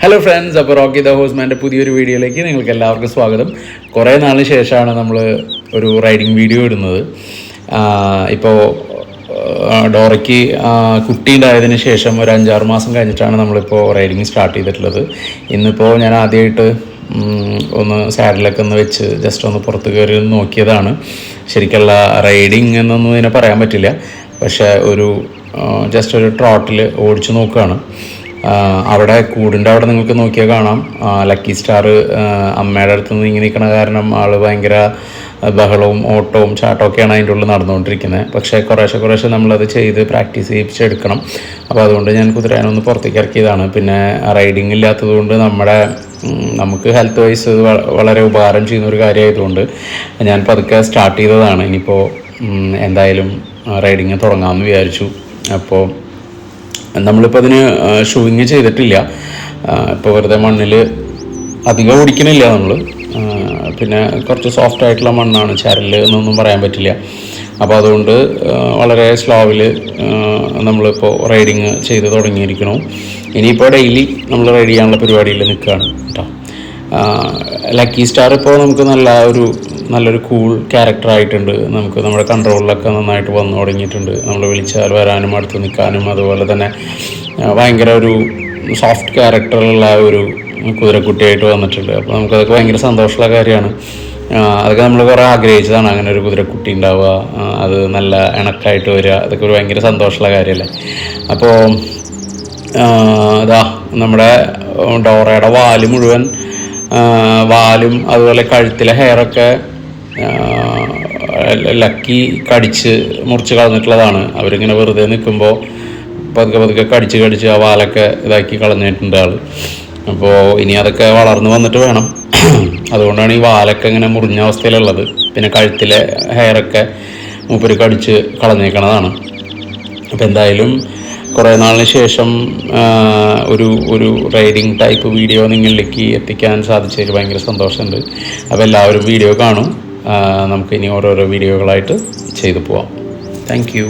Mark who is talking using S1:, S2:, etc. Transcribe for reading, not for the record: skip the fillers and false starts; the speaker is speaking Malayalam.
S1: ഹലോ ഫ്രണ്ട്സ്, അപ്പോൾ റോക്കി ദ ഹോസ്മാൻ്റെ പുതിയൊരു വീഡിയോയിലേക്ക് നിങ്ങൾക്ക് എല്ലാവർക്കും സ്വാഗതം. കുറേ നാളിന് ശേഷമാണ് നമ്മൾ ഒരു റൈഡിങ് വീഡിയോ ഇടുന്നത്. ഇപ്പോൾ ഡോറയ്ക്ക് കുട്ടി ഉണ്ടായതിന് ശേഷം ഒരു 5-6 മാസം കഴിഞ്ഞിട്ടാണ് നമ്മളിപ്പോൾ റൈഡിങ് സ്റ്റാർട്ട് ചെയ്തിട്ടുള്ളത്. ഇന്നിപ്പോൾ ഞാൻ ആദ്യമായിട്ട് ഒന്ന് സാഡിലൊക്കെ ഒന്ന് വെച്ച് ജസ്റ്റ് ഒന്ന് പുറത്ത് കയറി നോക്കിയതാണ്. ശരിക്കുള്ള റൈഡിങ് എന്നൊന്നും ഇതിനെ പറയാൻ പറ്റില്ല, പക്ഷേ ജസ്റ്റ് ഒരു ട്രോട്ടിൽ ഓടിച്ചു നോക്കുകയാണ്. അവിടെ കൂടിൻ്റെ അവിടെ നിങ്ങൾക്ക് നോക്കിയാൽ കാണാം, ലക്കി സ്റ്റാർ അമ്മയുടെ അടുത്ത് നിന്ന് ഇങ്ങനെ നിൽക്കണ കാരണം ആൾ ഭയങ്കര ബഹളവും ഓട്ടവും ചാട്ടമൊക്കെയാണ് അതിൻ്റെ ഉള്ളിൽ നടന്നുകൊണ്ടിരിക്കുന്നത്. പക്ഷേ കുറേശ്ശെ നമ്മളത് ചെയ്ത് പ്രാക്ടീസ് ചെയ്യിപ്പിച്ചെടുക്കണം. അപ്പോൾ അതുകൊണ്ട് ഞാൻ കുതിരേനൊന്ന് പുറത്തേക്ക് ഇറക്കിയതാണ്. പിന്നെ റൈഡിങ് ഇല്ലാത്തതുകൊണ്ട് നമുക്ക് ഹെൽത്ത് വൈസ് വളരെ ഉപകാരം ചെയ്യുന്ന ഒരു കാര്യമായതുകൊണ്ട് ഞാൻ പതുക്കെ സ്റ്റാർട്ട് ചെയ്തതാണ്. ഇനിയിപ്പോൾ എന്തായാലും റൈഡിങ് തുടങ്ങാമെന്ന് വിചാരിച്ചു. അപ്പോൾ നമ്മളിപ്പോൾ അതിന് ഷൂയിങ് ചെയ്തിട്ടില്ല. ഇപ്പോൾ വെറുതെ മണ്ണിൽ അധികം ഓടിക്കണില്ല നമ്മൾ. പിന്നെ കുറച്ച് സോഫ്റ്റ് ആയിട്ടുള്ള മണ്ണാണ്, ചരൽ എന്നൊന്നും പറയാൻ പറ്റില്ല. അപ്പോൾ അതുകൊണ്ട് വളരെ സ്ലോവിൽ നമ്മളിപ്പോൾ റൈഡിങ് ചെയ്ത് തുടങ്ങിയിരിക്കണം. ഇനിയിപ്പോൾ ഡെയിലി നമ്മൾ റൈഡ് ചെയ്യാനുള്ള പരിപാടിയിൽ നിൽക്കുകയാണ് കേട്ടോ. ലക്കി സ്റ്റാർ ഇപ്പോൾ നമുക്ക് നല്ലൊരു കൂൾ ക്യാരക്ടറായിട്ടുണ്ട്. നമ്മുടെ കൺട്രോളിലൊക്കെ നന്നായിട്ട് വന്നു തുടങ്ങിയിട്ടുണ്ട്. നമ്മൾ വിളിച്ചാൽ വരാനും അടുത്ത് നിൽക്കാനും, അതുപോലെ തന്നെ ഭയങ്കര ഒരു സോഫ്റ്റ് ക്യാരക്ടറുള്ള ഒരു കുതിരക്കുട്ടിയായിട്ട് വന്നിട്ടുണ്ട്. അപ്പോൾ നമുക്കതൊക്കെ ഭയങ്കര സന്തോഷമുള്ള കാര്യമാണ്. അതൊക്കെ നമ്മൾ കുറേ ആഗ്രഹിച്ചതാണ്, അങ്ങനെ ഒരു കുതിരക്കുട്ടി ഉണ്ടാവുക, അത് നല്ല ഇണക്കായിട്ട് വരിക, അതൊക്കെ ഒരു ഭയങ്കര സന്തോഷമുള്ള കാര്യമല്ലേ. അപ്പോൾ നമ്മുടെ ഡോറയുടെ വാലും അതുപോലെ കഴുത്തിലെ ഹെയറൊക്കെ ലക്കി മുറിച്ച് കളഞ്ഞിട്ടുള്ളതാണ്. അവരിങ്ങനെ വെറുതെ നിൽക്കുമ്പോൾ പതുക്കെ കടിച്ച് ആ വാലൊക്കെ ഇതാക്കി കളഞ്ഞിട്ടുണ്ട് ആൾ. അപ്പോൾ ഇനി അതൊക്കെ വളർന്ന് വന്നിട്ട് വേണം. അതുകൊണ്ടാണ് ഈ വാലൊക്കെ ഇങ്ങനെ മുറിഞ്ഞ അവസ്ഥയിലുള്ളത്. പിന്നെ കഴുത്തിലെ ഹെയറൊക്കെ മൂപ്പര് കടിച്ച് കളഞ്ഞേക്കണതാണ്. അപ്പോൾ എന്തായാലും കുറേ നാളിന് ശേഷം ഒരു റൈഡിങ് ടൈപ്പ് വീഡിയോ നിങ്ങളിലേക്ക് എത്തിക്കാൻ സാധിച്ചതിൽ ഭയങ്കര സന്തോഷമുണ്ട്. അപ്പോൾ എല്ലാവരും വീഡിയോ കാണും. നമുക്കിനി ഓരോരോ വീഡിയോകളായിട്ട് ചെയ്തു പോവാം. Thank you.